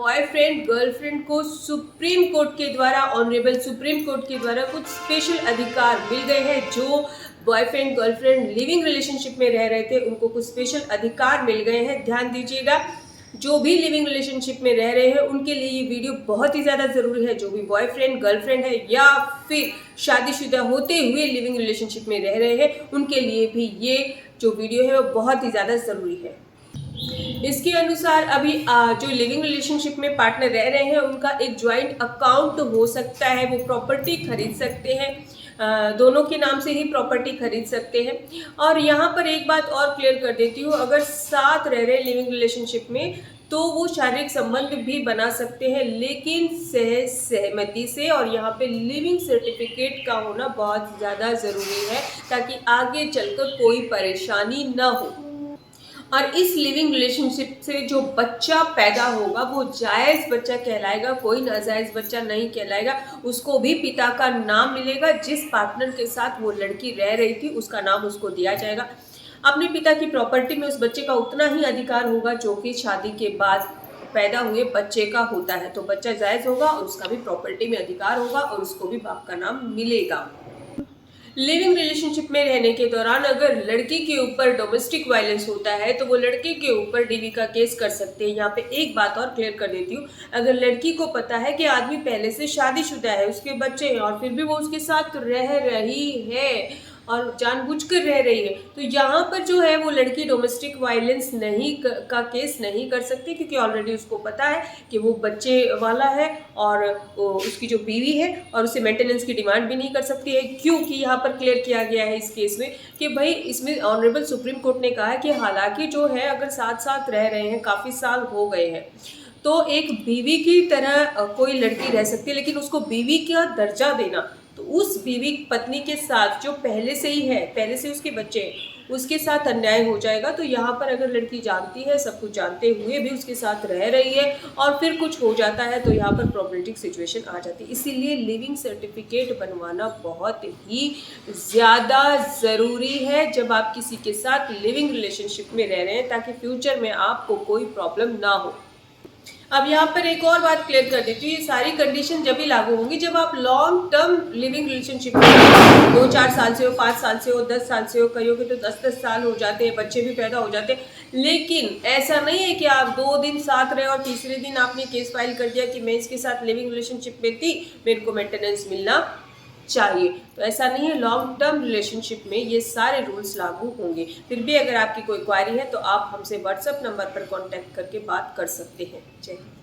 Boyfriend girlfriend को supreme court के द्वारा, ऑनरेबल सुप्रीम कोर्ट के द्वारा कुछ स्पेशल अधिकार मिल गए हैं। जो बॉयफ्रेंड गर्लफ्रेंड लिविंग रिलेशनशिप में रह रहे थे उनको कुछ स्पेशल अधिकार मिल गए हैं। ध्यान दीजिएगा, जो भी लिविंग रिलेशनशिप में रह रहे हैं उनके लिए ये वीडियो बहुत ही ज़्यादा ज़रूरी है। जो भी बॉयफ्रेंड गर्लफ्रेंड है या फिर शादीशुदा होते हुए लिविंग रिलेशनशिप में रह रहे हैं उनके लिए भी ये जो वीडियो है वो बहुत ही ज़्यादा ज़रूरी है। इसके अनुसार अभी जो लिविंग रिलेशनशिप में पार्टनर रह रहे हैं उनका एक ज्वाइंट अकाउंट हो सकता है। वो प्रॉपर्टी खरीद सकते हैं, दोनों के नाम से ही प्रॉपर्टी खरीद सकते हैं। और यहाँ पर एक बात और क्लियर कर देती हूँ, अगर साथ रह रहे लिविंग रिलेशनशिप में तो वो शारीरिक संबंध भी बना सकते हैं, लेकिन सहमति से। और यहाँ पे लिविंग सर्टिफिकेट का होना बहुत ज़्यादा ज़रूरी है ताकि आगे चलकर कोई परेशानी ना हो। और इस लिविंग रिलेशनशिप से जो बच्चा पैदा होगा वो जायज़ बच्चा कहलाएगा, कोई नाजायज़ बच्चा नहीं कहलाएगा। उसको भी पिता का नाम मिलेगा, जिस पार्टनर के साथ वो लड़की रह रही थी उसका नाम उसको दिया जाएगा। अपने पिता की प्रॉपर्टी में उस बच्चे का उतना ही अधिकार होगा जो कि शादी के बाद पैदा हुए बच्चे का होता है। तो बच्चा जायज़ होगा और उसका भी प्रॉपर्टी में अधिकार होगा और उसको भी बाप का नाम मिलेगा। लिविंग रिलेशनशिप में रहने के दौरान अगर लड़की के ऊपर डोमेस्टिक वायलेंस होता है तो वो लड़के के ऊपर डीवी का केस कर सकते हैं। यहाँ पे एक बात और क्लियर कर देती हूँ, अगर लड़की को पता है कि आदमी पहले से शादीशुदा है, उसके बच्चे हैं और फिर भी वो उसके साथ रह रही है और जानबूझकर रह रही है, तो यहाँ पर जो है वो लड़की डोमेस्टिक वायलेंस नहीं का केस नहीं कर सकती, क्योंकि ऑलरेडी उसको पता है कि वो बच्चे वाला है और उसकी जो बीवी है और उसे मेंटेनेंस की डिमांड भी नहीं कर सकती है। क्योंकि यहाँ पर क्लियर किया गया है इस केस में कि भाई इसमें ऑनरेबल सुप्रीम कोर्ट ने कहा है कि हालांकि जो है अगर साथ साथ रह रहे हैं, काफ़ी साल हो गए हैं, तो एक बीवी की तरह कोई लड़की रह सकती है, लेकिन उसको बीवी का दर्जा देना, तो उस बीवी पत्नी के साथ जो पहले से ही है, पहले से उसके बच्चे हैं, उसके साथ अन्याय हो जाएगा। तो यहाँ पर अगर लड़की जानती है, सब कुछ जानते हुए भी उसके साथ रह रही है और फिर कुछ हो जाता है तो यहाँ पर प्रॉब्लमेटिक सिचुएशन आ जाती है। इसीलिए लिविंग सर्टिफिकेट बनवाना बहुत ही ज़्यादा ज़रूरी है जब आप किसी के साथ लिविंग रिलेशनशिप में रह रहे हैं, ताकि फ्यूचर में आपको कोई प्रॉब्लम ना हो। अब यहाँ पर एक और बात क्लियर कर देती हूँ, ये सारी कंडीशन जब भी लागू होंगी जब आप लॉन्ग टर्म लिविंग रिलेशनशिप में 2-4 साल से हो, 5 साल से हो, 10 साल से हो, कईयों के तो 10-10 साल हो जाते हैं, बच्चे भी पैदा हो जाते हैं। लेकिन ऐसा नहीं है कि आप 2 दिन साथ रहे और तीसरे दिन आपने केस फाइल कर दिया कि मैं इसके साथ लिविंग रिलेशनशिप में थी, मेरे को मेंटेनेंस मिलना चाहिए। तो ऐसा नहीं है, लॉन्ग टर्म रिलेशनशिप में ये सारे रूल्स लागू होंगे। फिर भी अगर आपकी कोई क्वारी है तो आप हमसे व्हाट्सएप नंबर पर कांटेक्ट करके बात कर सकते हैं। जय हिंद।